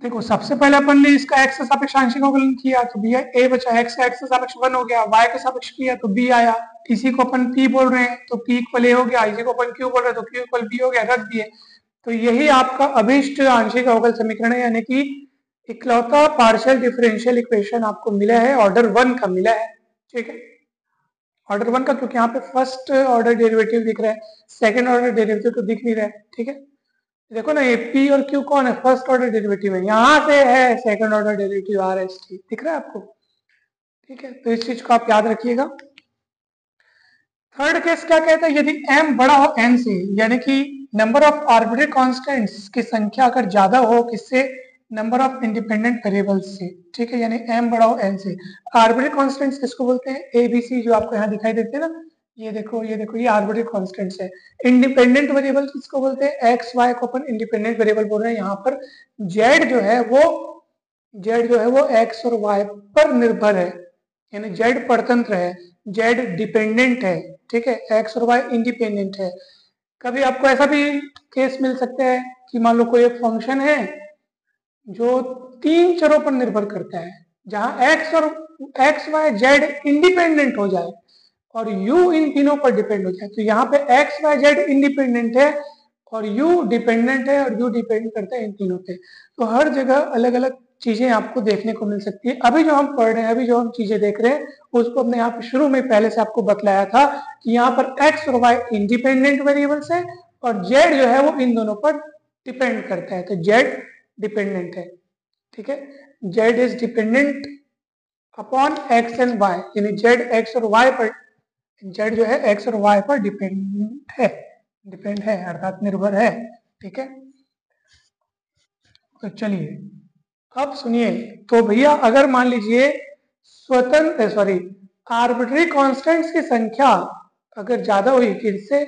देखो सबसे पहले अपन ने इसका x के सापेक्ष आंशिक अवकलन किया तो b a बचा, x का x के सापेक्ष 1 हो गया, y के सापेक्ष किया तो b आया, इसी को अपन p बोल रहे हैं तो p इक्वल a हो गया, इसी को अपन q बोल रहे हैं तो q इक्वल b हो गया, रख दिए। तो यही आपका अभीष्ट आंशिक अवकल समीकरण है, यानी कि इकलौता पार्शियल डिफरेंशियल इक्वेशन आपको मिला है, ऑर्डर 1 का मिला है। ठीक है, ऑर्डर 1 का, क्योंकि यहाँ पे फर्स्ट ऑर्डर डेरिवेटिव दिख रहा है, सेकंड ऑर्डर डेरिवेटिव तो दिख नहीं रहा है। ठीक है, देखो ना ये p और q कौन है, फर्स्ट ऑर्डर डेरिवेटिव है, यहाँ से है second order derivative R S T, दिख रहा है आपको। ठीक है, तो इस चीज को आप याद रखिएगा। थर्ड केस क्या कहता है, यदि m बड़ा हो n से, यानी कि नंबर ऑफ आर्बिट्री कांस्टेंट्स की संख्या अगर ज्यादा हो किससे, नंबर ऑफ इंडिपेंडेंट वेरिएबल्स से। ठीक है, यानी m बड़ा हो n से। आर्बिट्री कांस्टेंट्स किसको बोलते हैं, ए बी सी जो आपको यहाँ दिखाई देते हैं ना, ये देखो ये आर्बिट्री कांस्टेंट्स है। इंडिपेंडेंट वेरिएबल किसको बोलते हैं, एक्स वाई को अपन इंडिपेंडेंट वेरिएबल बोल रहे हैं। यहाँ पर जेड जो है वो एक्स और वाई पर निर्भर है, यानी जेड परतंत्र है, जेड डिपेंडेंट है। ठीक है, एक्स और वाई इंडिपेंडेंट है। कभी आपको ऐसा भी केस मिल सकता है कि मान लो कोई एक फंक्शन है जो 3 चरों पर निर्भर करता है, जहां एक्स वाई जेड इंडिपेंडेंट हो जाए और u इन तीनों पर डिपेंड हो जाए। तो यहाँ पे एक्स वाई जेड इंडिपेंडेंट है, और u डिपेंडेंट है और u डिपेंड करता है इन तीनों पे। तो हर जगह अलग अलग चीजें आपको देखने को मिल सकती है। अभी जो हम पढ़ रहे हैं, अभी जो हम चीजें देख रहे हैं, उसको हमने यहाँ पे शुरू में पहले से आपको बतलाया था कि यहाँ पर x और y इंडिपेंडेंट वेरिएबल्स है और z जो है वो इन दोनों पर डिपेंड करता है। तो z डिपेंडेंट है, ठीक है, z is dependent upon x and y, यानी z x और y पर, z जो है x और y पर डिपेंड है अर्थात निर्भर है, ठीक है। तो चलिए अब सुनिए, तो भैया अगर मान लीजिए स्वतंत्र आर्बिट्ररी कांस्टेंट्स की संख्या अगर ज्यादा हुई किससे,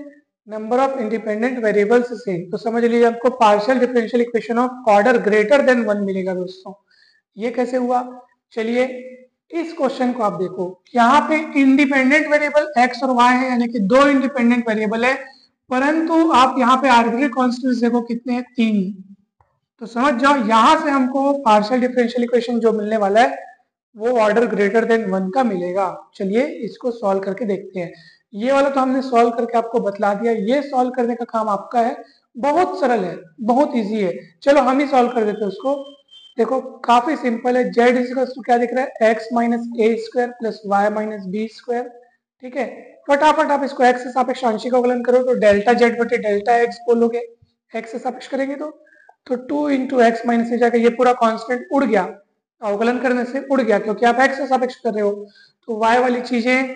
नंबर ऑफ इंडिपेंडेंट वेरिएबल्स से, तो समझ लीजिए आपको partial differential equation of order greater than 1 मिलेगा दोस्तों। ये कैसे हुआ, चलिए इस क्वेश्चन को आप देखो, यहाँ पे इंडिपेंडेंट वेरिएबल x और y है, यानी कि दो इंडिपेंडेंट वेरिएबल है, परंतु आप यहाँ पे आर्बिट्ररी कांस्टेंट्स देखो कितने हैं, 3। तो समझ जाओ यहां से हमको पार्शियल डिफरेंशियल इक्वेशन जो मिलने वाला है वो ऑर्डर ग्रेटर देन 1 का मिलेगा। चलिए इसको सॉल्व करके देखते हैं। ये वाला तो हमने सॉल्व करके आपको बतला दिया, ये सॉल्व करने का काम आपका है, बहुत सरल है, बहुत इजी है। चलो हम ही सॉल्व कर देते हैं उसको। देखो काफी सिंपल है, जेड इक्वल्स टू क्या दिख रहा है, X minus A square plus Y minus B square, ठीक है। फटाफट आप इसको एक्स से सापेक्ष आंशिक अवकलन करो तो डेल्टा जेड बटे डेल्टा एक्स बोलोगे, एक्स से सापेक्ष करेंगे तो 2 इंटू एक्स माइनस ए जाकर ये पूरा कांस्टेंट उड़ गया, अवकलन करने से उड़ गया क्योंकि आप एक्स से सापेक्ष कर रहे हो, तो वाई वाली चीजें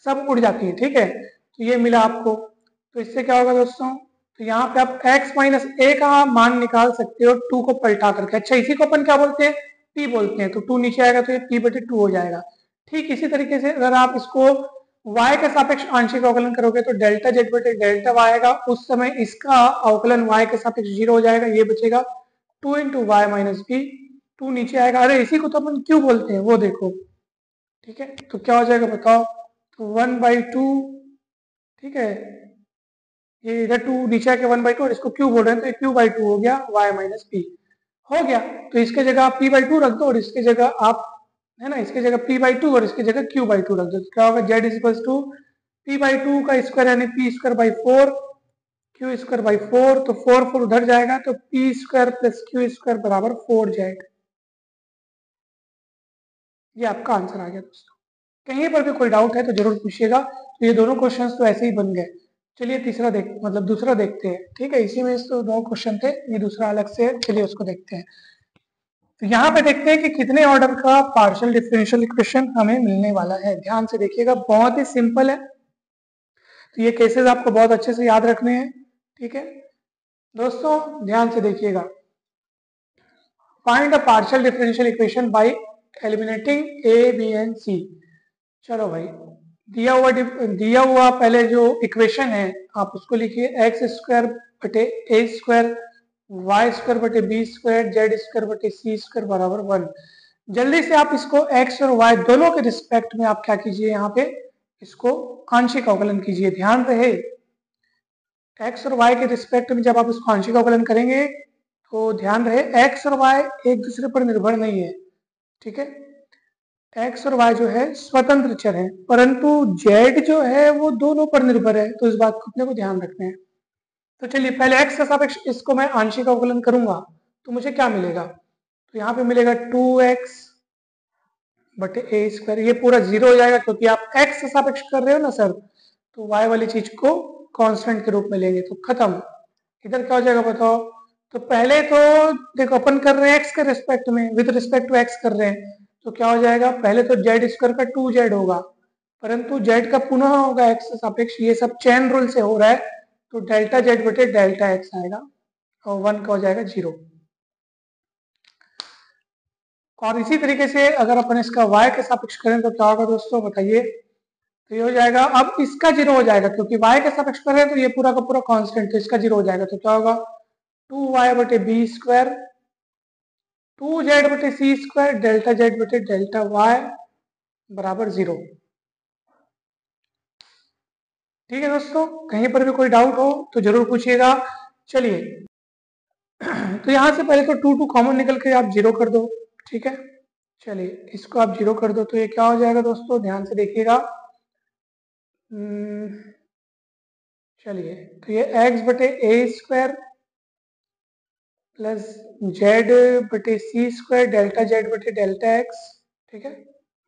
सब उड़ जाती है, ठीक है। तो ये मिला आपको, तो इससे क्या होगा दोस्तों, तो यहाँ पे आप x माइनस ए का मान निकाल सकते हो 2 को पलटा करके। अच्छा इसी को अपन क्या बोलते हैं, p बोलते हैं, तो 2 नीचे आएगा तो ये p बटे 2 हो जाएगा। ठीक इसी तरीके से अगर आप इसको y के सापेक्ष आंशिक अवकलन करोगे तो डेल्टा जेड बटे डेल्टा वाई आएगा, उस समय इसका अवकलन y के सापेक्ष 0 हो जाएगा, ये बचेगा 2 इंटू वाई माइनस बी, 2 नीचे आएगा। अरे इसी को तो अपन क्यों बोलते हैं वो देखो, ठीक है। तो क्या हो जाएगा बताओ, तो 1/2, ठीक है, ये इधर 2 नीचे आके 1/2 और इसको क्यू बोल रहे हैं तो ये q/2 हो गया, y माइनस पी हो गया। तो इसके जगह आप p/2 रख दो और इसके जगह आप, है ना, इसके जगह p/2 और इसकी जगह q/2 रख दो, तो क्या होगा, z इक्वल्स टू p/2 का स्क्वायर यानी p square by 4 q square by 4, तो 4 4 उधर जाएगा तो p square plus q square बराबर 4z। ये आपका आंसर आ गया दोस्तों। कहीं पर भी कोई डाउट है तो जरूर पूछिएगा। तो ये दोनों क्वेश्चंस तो ऐसे ही बन गए। चलिए तीसरा दूसरा देखते हैं, ठीक है। इसी में तो 2 क्वेश्चन थे, ये दूसरा अलग से है, चलिए उसको देखते हैं। तो यहाँ पे देखते हैं कि कितने ऑर्डर का पार्शियल डिफरेंशियल इक्वेशन हमें मिलने वाला है। ध्यान से देखिएगा, बहुत ही सिंपल है, तो ये केसेस आपको बहुत अच्छे से याद रखने हैं, ठीक है दोस्तों। ध्यान से देखिएगा, find a partial differential equation by eliminating A B and C. चलो भाई, दिया हुआ पहले जो इक्वेशन है आप उसको लिखिए, एक्स स्क्वायर बटे ए स्क्वायर वाई स्क्वायर बटे बी स्क्वायर जेड स्क्वायर बटे सी स्क्वायर बराबर 1। जल्दी से आप इसको एक्स और वाई दोनों के रिस्पेक्ट में आप क्या कीजिए, यहाँ पे इसको आंशिक अवकलन कीजिए। ध्यान रहे एक्स और वाई के रिस्पेक्ट में जब आप इसको आंशिक अवकलन करेंगे तो ध्यान रहे एक्स और वाई एक दूसरे पर निर्भर नहीं है, ठीक है। एक्स और वाई जो है स्वतंत्र चर है, परंतु जेड जो है वो दोनों पर निर्भर है, तो इस बात को अपने को ध्यान रखना है। तो चलिए पहले एक्स के सापेक्ष इसको मैं आंशिक अवकलन करूंगा तो मुझे क्या मिलेगा, तो यहाँ पे मिलेगा 2x बटे ए स्क्वायर, ये पूरा 0 हो जाएगा क्योंकि आप एक्स के सापेक्ष कर रहे हो ना सर, तो वाई वाली चीज को कांस्टेंट के रूप में लेंगे तो खत्म। इधर क्या हो जाएगा बताओ, तो पहले तो देखो अपन कर रहे हैं एक्स के रिस्पेक्ट में, विद रिस्पेक्ट टू एक्स कर रहे हैं, तो क्या हो जाएगा, पहले तो जेड स्क्वायर का 2z होगा, परंतु जेड का पुनः होगा एक्स से सापेक्ष, ये सब चेन रूल से हो रहा है, तो डेल्टा जेड बटे डेल्टा एक्स आएगा और 1 का हो जाएगा 0। और इसी तरीके से अगर अपन इसका y के सापेक्ष करें तो क्या होगा दोस्तों बताइए, तो ये हो जाएगा, अब इसका 0 हो जाएगा क्योंकि y के सापेक्ष कर रहे हैं तो ये पूरा का पूरा कांस्टेंट, तो इसका 0 हो जाएगा, तो क्या होगा 2y बटे बी स्क्वायर 2z बटे सी स्क्वायर डेल्टा जेड बटे डेल्टा वाई बराबर 0। ठीक है दोस्तों, कहीं पर भी कोई डाउट हो तो जरूर पूछिएगा। चलिए तो यहां से पहले तो 2 कॉमन निकल के आप 0 कर दो, ठीक है। चलिए इसको आप 0 कर दो तो ये क्या हो जाएगा दोस्तों, ध्यान से देखिएगा। चलिए, तो ये x बटे ए स्क्वायर प्लस जेड बटे सी स्क्वायर डेल्टा जेड बटे डेल्टा एक्स, ठीक है,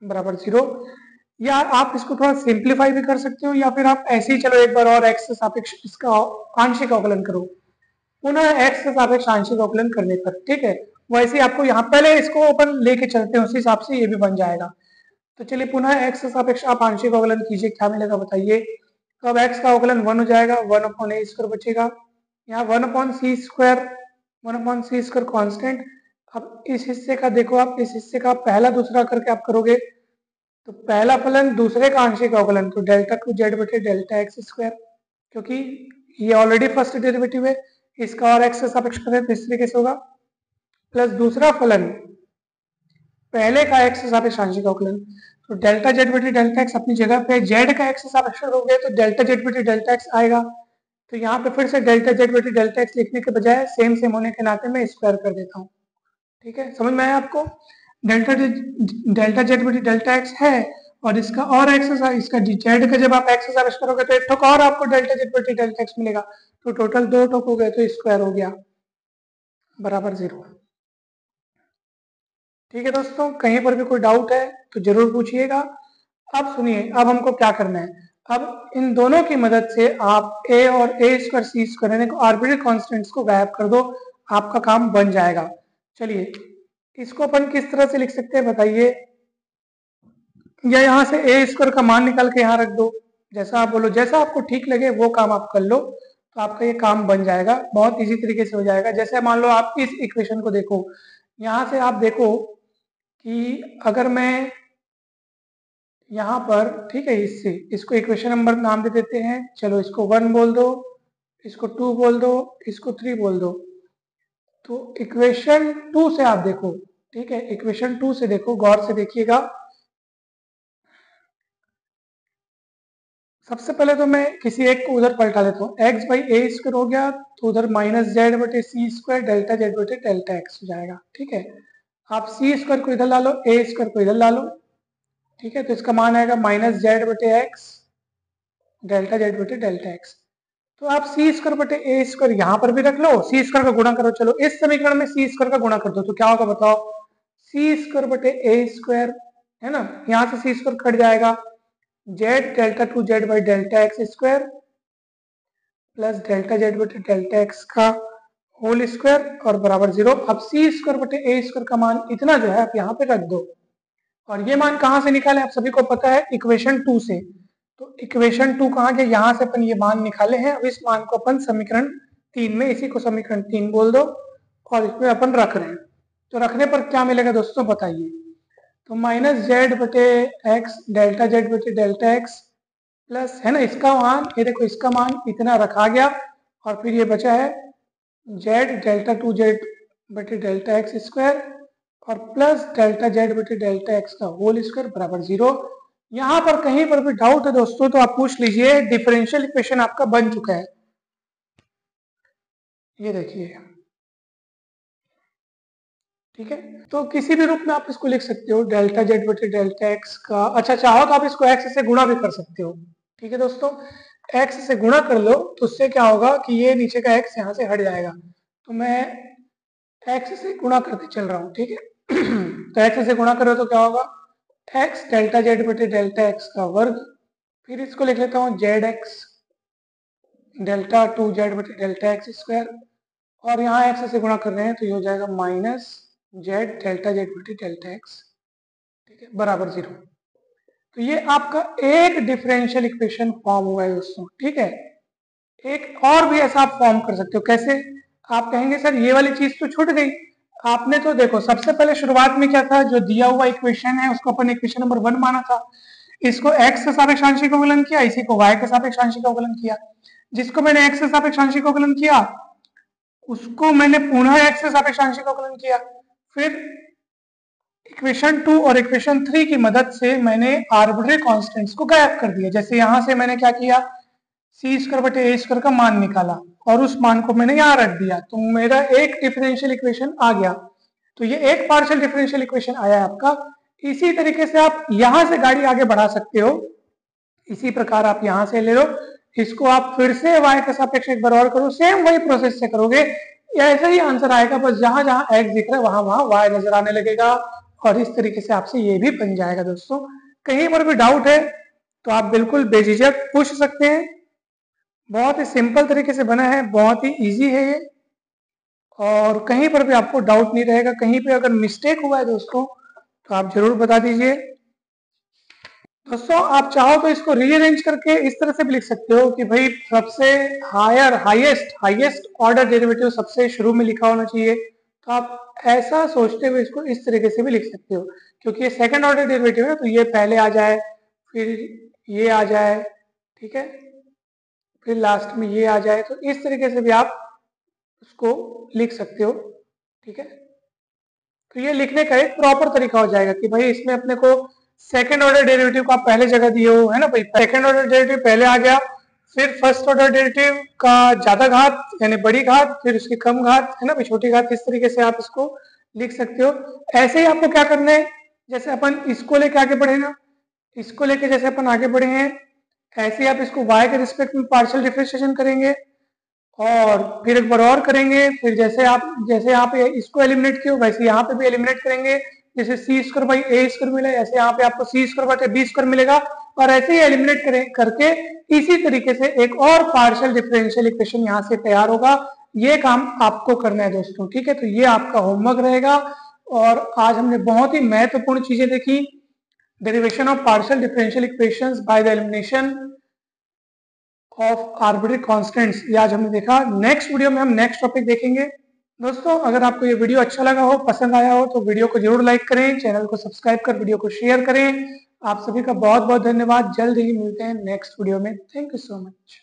बराबर 0। या आप इसको थोड़ा सिंप्लीफाई भी कर सकते हो, या फिर आप ऐसे ही चलो एक बार और x से सापेक्ष इसका आंशिक अवकलन करो, पुनः x से सापेक्ष आंशिक अवकलन करने पर, ठीक है। वैसे आपको यहाँ पहले इसको अपन लेके चलते हैं, उस हिसाब से ये भी बन जाएगा। तो चलिए पुनः x से सापेक्ष आप आंशिक अवकलन कीजिए, क्या मिलेगा बताइए। तो अब x का अवकलन 1 हो जाएगा, 1/a² बचेगा, यहाँ 1/c², 1/c² कांस्टेंट। अब इस हिस्से का देखो, आप इस हिस्से का पहला दूसरा करके आप करोगे तो पहला फलन दूसरे का आंशिक अवकलन, तो डेल्टा 2z बटे डेल्टा x², क्योंकि ये ऑलरेडी फर्स्ट डेरिवेटिव है, इसका और x से सापेक्ष करें तो इस तरीके से होगा, प्लस दूसरा फलन पहले का x से सापेक्ष आंशिक अवकलन, तो डेल्टा जेड बटे डेल्टा एक्स अपनी जगह पे, जेड का x से सापेक्ष करोगे तो डेल्टा जेड बटे डेल्टा एक्स आएगा। तो यहाँ पे फिर से डेल्टा जेड बटे डेल्टा एक्स लिखने के बजाय सेम सेम होने के नाते मैं स्क्वायर कर देता हूँ, ठीक है, समझ में आया आपको। डेल्टा जेड बटे डेल्टा एक्स है और इसका और एक्स, इसका जेड का जब आप एक्स से सापेक्ष करोगे तो एक ठोक और आपको डेल्टा जेड बटे डेल्टा एक्स मिलेगा, तो टोटल 2 ठोक हो गए, तो स्क्वायर हो गया, बराबर 0। ठीक है दोस्तों, कहीं पर भी कोई डाउट है तो जरूर पूछिएगा। अब सुनिए, अब हमको क्या करना है, अब इन दोनों की मदद से आप a और a² c² यानी आर्बिट्ररी कांस्टेंट्स को गायब कर दो, आपका काम बन जाएगा। चलिए, इसको अपन किस तरह से लिख सकते हैं बताइए, या यहाँ से a² का मान निकाल के यहाँ रख दो, जैसा आप बोलो, जैसा आपको ठीक लगे वो काम आप कर लो, तो आपका ये काम बन जाएगा, बहुत इजी तरीके से हो जाएगा। जैसे मान लो आप इस इक्वेशन को देखो, यहाँ से आप देखो कि अगर मैं यहाँ पर, ठीक है, इसको इक्वेशन नंबर नाम दे देते हैं, चलो इसको 1 बोल दो, इसको 2 बोल दो, इसको 3 बोल दो। तो इक्वेशन 2 से आप देखो, ठीक है, इक्वेशन 2 से देखो, गौर से देखिएगा। सबसे पहले तो मैं किसी एक को उधर पलटा लेता हूँ, x/a² हो गया, तो उधर -z बटे c² डेल्टा जेड बटे डेल्टा एक्स हो जाएगा, ठीक है। आप c² को इधर ला लो, a² को इधर ला लो, ठीक है, तो इसका मान आएगा -z बटे एक्स डेल्टा जेड बटे डेल्टा एक्स। तो आप c² बटे a² यहाँ पर भी रख लो, c² का गुणा करो, चलो इस समीकरण में c² का गुणा कर दो, तो क्या होगा बताओ, c² बटे a² है ना, यहाँ से c² कट जाएगा, Z delta 2z by delta x² plus delta Z बटे डेल्टा एक्स का होल स्क्वायर और बराबर 0। अब c² बटे a² का मान इतना जो है आप यहाँ पे रख दो, और ये मान कहाँ से निकाले आप सभी को पता है, इक्वेशन 2 से। तो इक्वेशन 2 कहाँ गया, यहाँ से अपन ये मान निकाले हैं, अब इस मान को अपन समीकरण 3 में, इसी को समीकरण 3 बोल दो, और इसमें अपन रख रहे हैं। तो रखने पर क्या मिलेगा दोस्तों बताइए, तो -z बटे एक्स डेल्टा जेड बटे डेल्टा एक्स प्लस, है ना, इसका मान, ये देखो इसका मान इतना रखा गया, और फिर ये बचा है z डेल्टा 2z बटे डेल्टा x² और प्लस डेल्टा जेड बटे डेल्टा एक्स का होल स्क्वायर बराबर 0। यहाँ पर कहीं पर भी डाउट है दोस्तों तो आप पूछ लीजिए, डिफरेंशियल इक्वेशन आपका बन चुका है, ये देखिए, ठीक है। तो किसी भी रूप में आप इसको लिख सकते हो, डेल्टा जेड बटे डेल्टा एक्स का, अच्छा चाहो तो आप इसको x से गुणा भी कर सकते हो, ठीक है दोस्तों, x से गुणा कर लो, तो उससे क्या होगा कि ये नीचे का x यहाँ से हट जाएगा, तो मैं x से गुणा करके चल रहा हूँ, ठीक है। तो x से गुणा करो तो क्या होगा, x डेल्टा जेड बटे डेल्टा एक्स का वर्ग, फिर इसको लिख लेता हूँ जेड एक्स डेल्टा 2z बटे डेल्टा x², और यहाँ x से गुणा कर रहे हैं तो ये हो जाएगा -z डेल्टा जेड बटे डेल्टा एक्स, ठीक है, बराबर 0। तो ये आपका एक डिफरेंशियल इक्वेशन फॉर्म हुआ है दोस्तों, ठीक है। एक और भी ऐसा आप फॉर्म कर सकते हो, कैसे, आप कहेंगे सर ये वाली चीज तो छूट गई, आपने तो देखो सबसे पहले शुरुआत में क्या था, जो दिया हुआ इक्वेशन है उसको अपन इक्वेशन नंबर 1 माना था, इसको x से सापेक्ष आंशिक अवकलन किया, इसी को y के सापेक्ष आंशिक अवकलन किया, जिसको मैंने x से सापेक्ष आंशिक अवकलन किया उसको मैंने पुनः x से सापेक्ष आंशिक अवकलन किया, फिर इक्वेशन 2 और इक्वेशन 3 की मदद से मैंने आर्बिट्ररी कांस्टेंट्स को गायब कर दिया। जैसे यहां से मैंने क्या किया, c² बटे a² का मान निकाला और उस मान को मैंने यहाँ रख दिया, तो मेरा एक डिफरेंशियल इक्वेशन आ गया। तो ये एक पार्शियल डिफरेंशियल इक्वेशन आया आपका। इसी तरीके से आप यहां से गाड़ी आगे बढ़ा सकते हो, इसी प्रकार आप यहां से ले लो, इसको आप फिर से y के सापेक्ष एक बार और करो, सेम वही प्रोसेस से करोगे, ऐसा ही आंसर आएगा, बस जहां जहां x दिख रहा है वहां वहां y नजर आने लगेगा, और इस तरीके से आपसे ये भी बन जाएगा। दोस्तों कहीं पर भी डाउट है तो आप बिल्कुल बेझिझक पूछ सकते हैं, बहुत ही सिंपल तरीके से बना है, बहुत ही इजी है ये, और कहीं पर भी आपको डाउट नहीं रहेगा। कहीं पे अगर मिस्टेक हुआ है दोस्तों तो आप जरूर बता दीजिए। दोस्तों आप चाहो तो इसको रीअरेंज करके इस तरह से भी लिख सकते हो कि भाई सबसे हाईएस्ट ऑर्डर डेरिवेटिव सबसे शुरू में लिखा होना चाहिए, तो आप ऐसा सोचते हुए इसको इस तरीके से भी लिख सकते हो, क्योंकि ये सेकंड ऑर्डर डेरिवेटिव है तो ये पहले आ जाए, फिर ये आ जाए, ठीक है, फिर लास्ट में ये आ जाए, तो इस तरीके से भी आप उसको लिख सकते हो, ठीक है। तो ये लिखने का एक प्रॉपर तरीका हो जाएगा कि भाई इसमें अपने को सेकंड ऑर्डर डेरिवेटिव को आप पहले जगह दिए हो, है ना भाई, सेकंड ऑर्डर डेरिवेटिव पहले आ गया, फिर फर्स्ट ऑर्डर डेरिवेटिव का ज्यादा घात यानी बड़ी घात, फिर उसकी कम घात, है ना भाई, छोटी घात, इस तरीके से आप इसको लिख सकते हो। ऐसे ही आपको क्या करना है, जैसे अपन इसको लेके आगे बढ़े ना, इसको लेके जैसे अपन आगे बढ़े हैं, ऐसे ही आप इसको y के रिस्पेक्ट में पार्शियल डिफरेंशिएशन करेंगे, और फिर एक बार और करेंगे, फिर जैसे यहाँ पे इसको एलिमिनेट किया वैसे यहाँ पे भी एलिमिनेट करेंगे, जैसे सी स्क्वायर बाई ए स्क्वायर मिला, ऐसे यहाँ पे आपको सी स्क्वायर बाई बी स्क्वायर मिलेगा, और ऐसे ही एलिमिनेट करके इसी तरीके से एक और पार्शियल डिफरेंशियल इक्वेशन यहाँ से तैयार होगा। ये काम आपको करना है दोस्तों, ठीक है। तो ये आपका होमवर्क रहेगा, और आज हमने बहुत ही महत्वपूर्ण चीजें देखी, derivation of partial differential equations by the elimination of arbitrary constants, ये आज हमने देखा। नेक्स्ट वीडियो में हम नेक्स्ट टॉपिक देखेंगे। दोस्तों अगर आपको ये वीडियो अच्छा लगा हो, पसंद आया हो, तो वीडियो को जरूर लाइक करें, चैनल को सब्सक्राइब कर वीडियो को शेयर करें। आप सभी का बहुत बहुत धन्यवाद, जल्द ही मिलते हैं नेक्स्ट वीडियो में। Thank you so much.